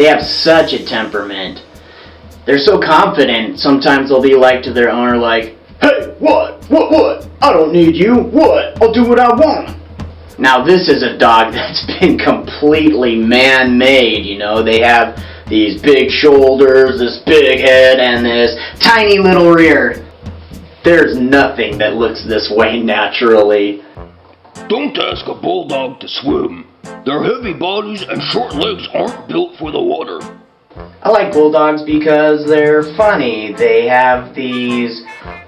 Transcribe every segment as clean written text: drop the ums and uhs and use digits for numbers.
They have such a temperament. They're so confident, sometimes they'll be like to their owner like, "Hey, what? I don't need you. What? I'll do what I want." Now this is a dog that's been completely man-made, They have these big shoulders, this big head, and this tiny little rear. There's nothing that looks this way naturally. Don't ask a bulldog to swim. Their heavy bodies and short legs aren't built for the water. I like bulldogs because they're funny. They have these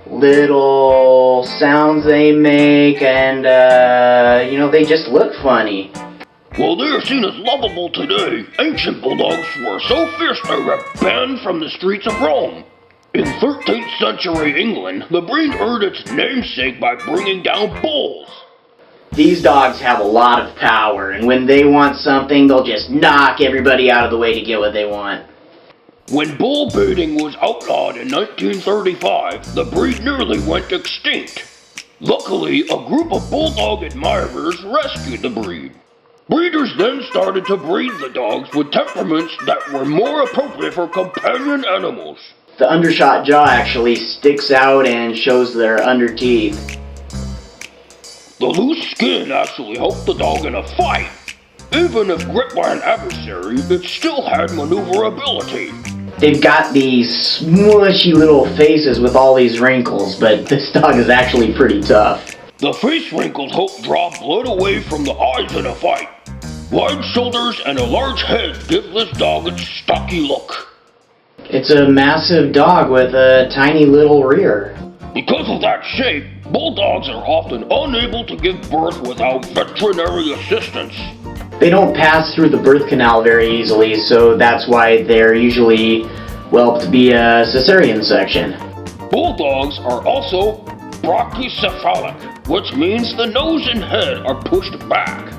little sounds they make, and they just look funny. While they are seen as lovable today, ancient bulldogs were so fierce they were banned from the streets of Rome. In 13th century England, the breed earned its namesake by bringing down bulls. These dogs have a lot of power, and when they want something, they'll just knock everybody out of the way to get what they want. When bull baiting was outlawed in 1935, the breed nearly went extinct. Luckily, a group of bulldog admirers rescued the breed. Breeders then started to breed the dogs with temperaments that were more appropriate for companion animals. The undershot jaw actually sticks out and shows their underteeth. The loose skin actually helped the dog in a fight. Even if gripped by an adversary, it still had maneuverability. They've got these smushy little faces with all these wrinkles, but this dog is actually pretty tough. The face wrinkles help draw blood away from the eyes in a fight. Wide shoulders and a large head give this dog its stocky look. It's a massive dog with a tiny little rear. Because of that shape, bulldogs are often unable to give birth without veterinary assistance. They don't pass through the birth canal very easily, so that's why they're usually, to be a cesarean section. Bulldogs are also brachycephalic, which means the nose and head are pushed back.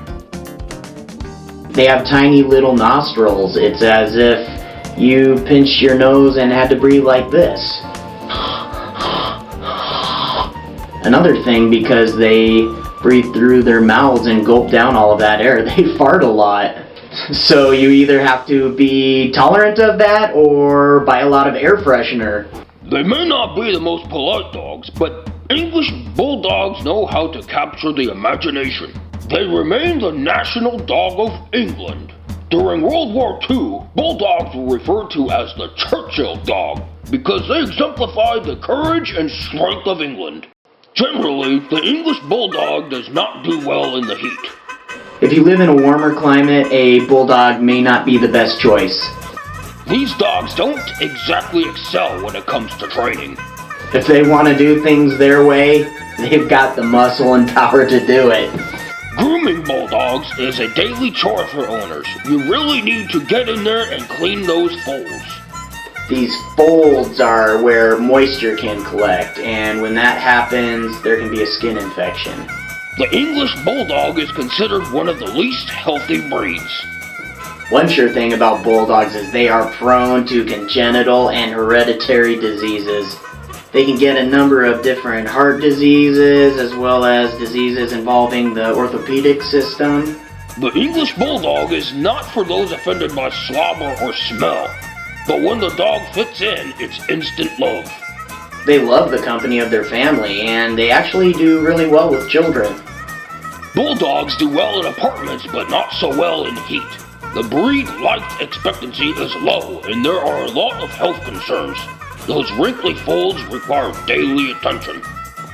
They have tiny little nostrils. It's as if you pinched your nose and had to breathe like this. Another thing, because they breathe through their mouths and gulp down all of that air, they fart a lot. So you either have to be tolerant of that or buy a lot of air freshener. They may not be the most polite dogs, but English bulldogs know how to capture the imagination. They remain the national dog of England. During World War II, bulldogs were referred to as the Churchill dog because they exemplified the courage and strength of England. Generally, the English bulldog does not do well in the heat. If you live in a warmer climate, a bulldog may not be the best choice. These dogs don't exactly excel when it comes to training. If they want to do things their way, they've got the muscle and power to do it. Grooming bulldogs is a daily chore for owners. You really need to get in there and clean those folds. These folds are where moisture can collect, and when that happens, there can be a skin infection. The English bulldog is considered one of the least healthy breeds. One sure thing about bulldogs is they are prone to congenital and hereditary diseases. They can get a number of different heart diseases as well as diseases involving the orthopedic system. The English bulldog is not for those offended by slobber or smell. But when the dog fits in, it's instant love. They love the company of their family, and they actually do really well with children. Bulldogs do well in apartments, but not so well in heat. The breed life expectancy is low, and there are a lot of health concerns. Those wrinkly folds require daily attention.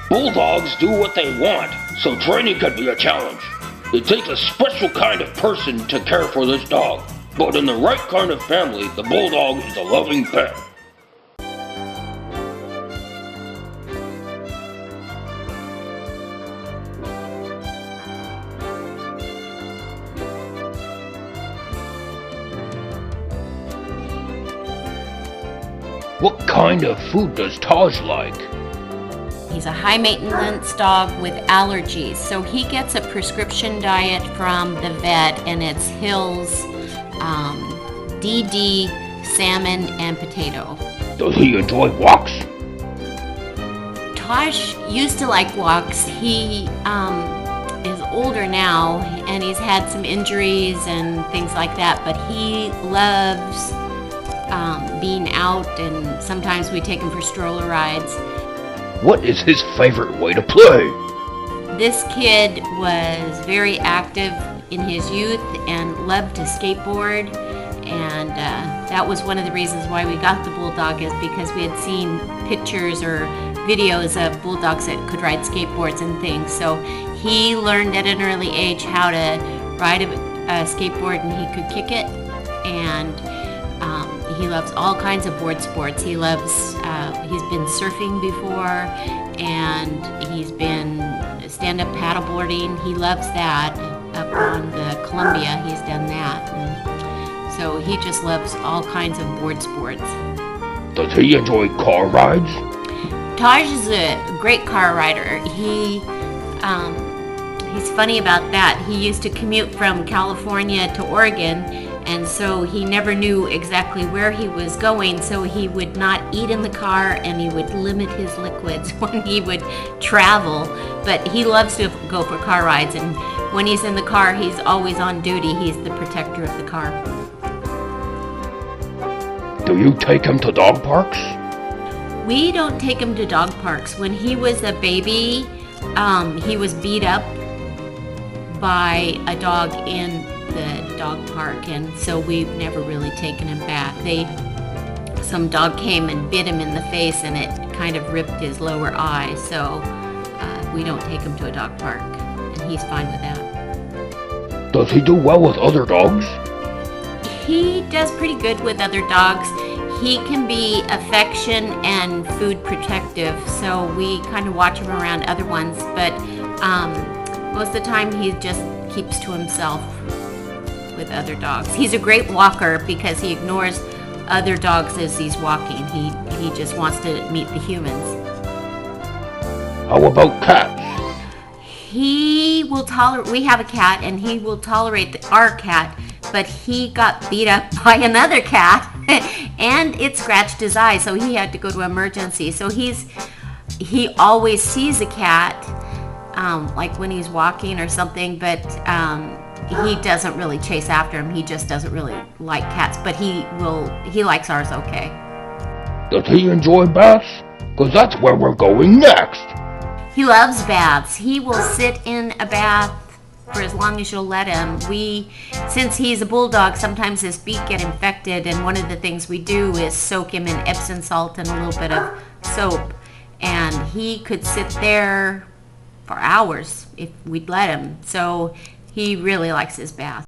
Bulldogs do what they want, so training can be a challenge. It takes a special kind of person to care for this dog. But in the right kind of family, the bulldog is a loving pet. What kind of food does Taj like? He's a high-maintenance dog with allergies, so he gets a prescription diet from the vet, and it's Hill's DD, salmon, and potato. Does he enjoy walks? Taj used to like walks. He is older now, and he's had some injuries and things like that, but he loves being out, and sometimes we take him for stroller rides. What is his favorite way to play? This kid was very active in his youth and loved to skateboard, and that was one of the reasons why we got the bulldog, is because we had seen pictures or videos of bulldogs that could ride skateboards and things. So he learned at an early age how to ride a skateboard, and he could kick it, and he loves all kinds of board sports. He's been surfing before, and he's been stand-up paddleboarding. He loves that. Up on the Columbia, he's done that. And so he just loves all kinds of board sports. Does he enjoy car rides? Taj is a great car rider. He's funny about that. He used to commute from California to Oregon, and so he never knew exactly where he was going, so he would not eat in the car, and he would limit his liquids when he would travel. But he loves to go for car rides, and when he's in the car, he's always on duty. He's the protector of the car. Do you take him to dog parks? We don't take him to dog parks. When he was a baby, he was beat up by a dog in the dog park, and so we've never really taken him back. Some dog came and bit him in the face, and it kind of ripped his lower eye, so we don't take him to a dog park, and he's fine with that. Does he do well with other dogs? He does pretty good with other dogs. He can be affection and food protective, so we kind of watch him around other ones, but most of the time he just keeps to himself with other dogs. He's a great walker because he ignores other dogs as he's walking. He just wants to meet the humans. How about cats? He will tolerate, we have a cat, and he will tolerate our cat, but he got beat up by another cat and it scratched his eye, so he had to go to emergency. So he always sees a cat, like when he's walking or something, but he doesn't really chase after him. He just doesn't really like cats, but he likes ours okay. Does he enjoy baths? Because that's where we're going next. He loves baths. He will sit in a bath for as long as you'll let him. Since he's a bulldog, sometimes his feet get infected, and one of the things we do is soak him in Epsom salt and a little bit of soap, and he could sit there for hours if we'd let him. So he really likes his bath.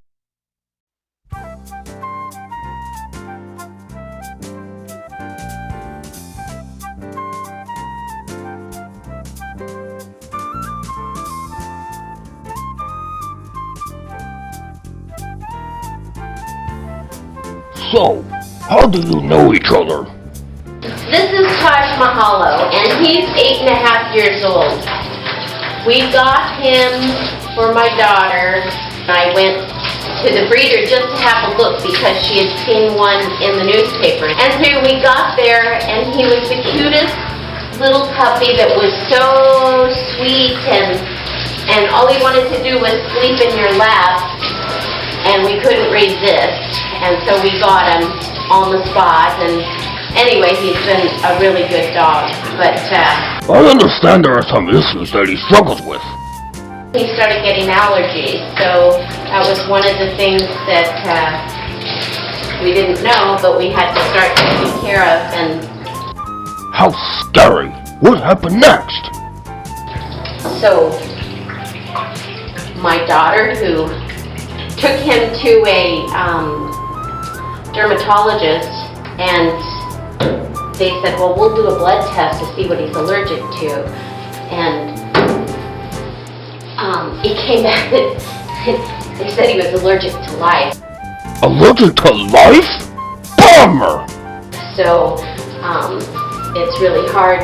So, how do you know each other? This is Taj Mahalo, and he's 8.5 years old. We got him for my daughter. I went to the breeder just to have a look because she had seen one in the newspaper. And so we got there, and he was the cutest little puppy that was so sweet, and all he wanted to do was sleep in your lap, and we couldn't resist. And so we got him on the spot, and anyway, he's been a really good dog. But I understand there are some issues that he struggles with. he started getting allergies, so that was one of the things that we didn't know, but we had to start taking care of. And how scary! What happened next? so my daughter, who took him to a dermatologist, and they said, well, we'll do a blood test to see what he's allergic to. And it came back that they said he was allergic to lice. Allergic to life? Bummer! So it's really hard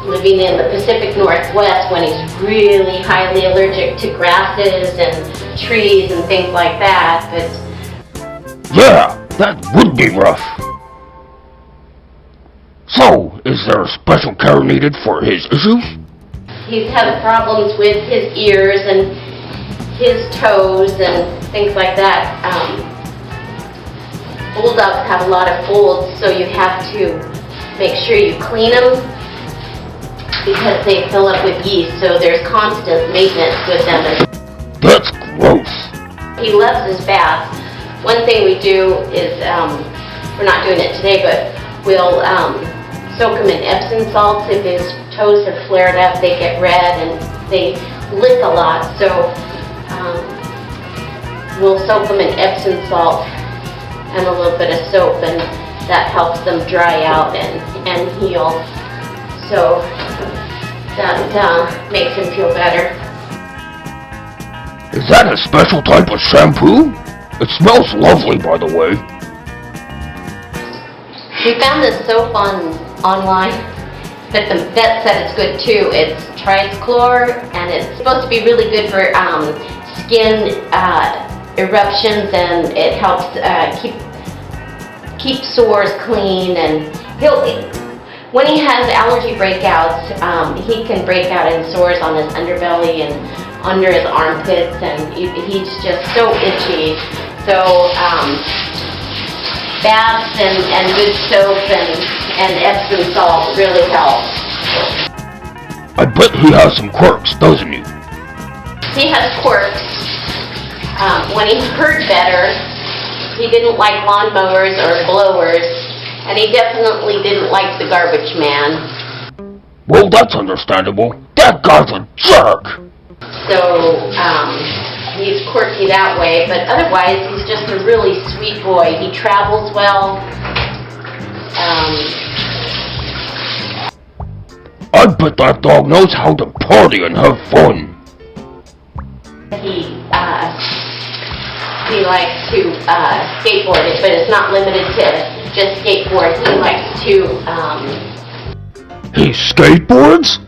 living in the Pacific Northwest when he's really highly allergic to grasses and trees and things like that. But Yeah, that would be rough. So, is there special care needed for his issues? he's had problems with his ears, and his toes and things like that. Bulldogs have a lot of folds, so you have to make sure you clean them because they fill up with yeast, so there's constant maintenance with them. That's gross. He loves his bath. One thing we do is, we're not doing it today, but we'll soak him in Epsom salts. If his toes have flared up, they get red and they lick a lot, so we'll soak them in Epsom salt and a little bit of soap, and that helps them dry out and heal. So that makes him feel better. Is that a special type of shampoo? It smells lovely, by the way. We found this soap online, but the vet said it's good too. It's Trichlor, and it's supposed to be really good for skin eruptions, and it helps keep sores clean. And when he has allergy breakouts, he can break out in sores on his underbelly and under his armpits, and he's just so itchy. So baths and good soap and Epsom salt really help. I bet he has some quirks, doesn't he? He has quirks. When he heard better, he didn't like lawnmowers or blowers, and he definitely didn't like the garbage man. Well, that's understandable. That guy's a jerk! So, he's quirky that way, but otherwise he's just a really sweet boy. He travels well. I bet that dog knows how to party and have fun. He likes to skateboard it, but it's not limited to just skateboard. He likes to, He skateboards?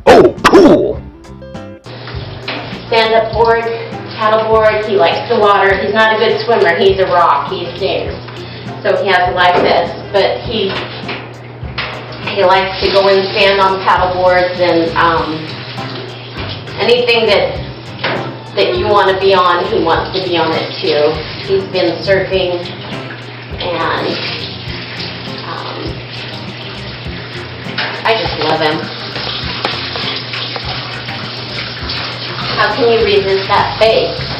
Oh, cool! stand-up board, paddleboard. He likes the water. He's not a good swimmer. He's a rock. He sinks. So he has a life vest, but he likes to go and stand on paddleboards and anything that you want to be on, he wants to be on it too. He's been surfing, and I just love him. How can you resist that face?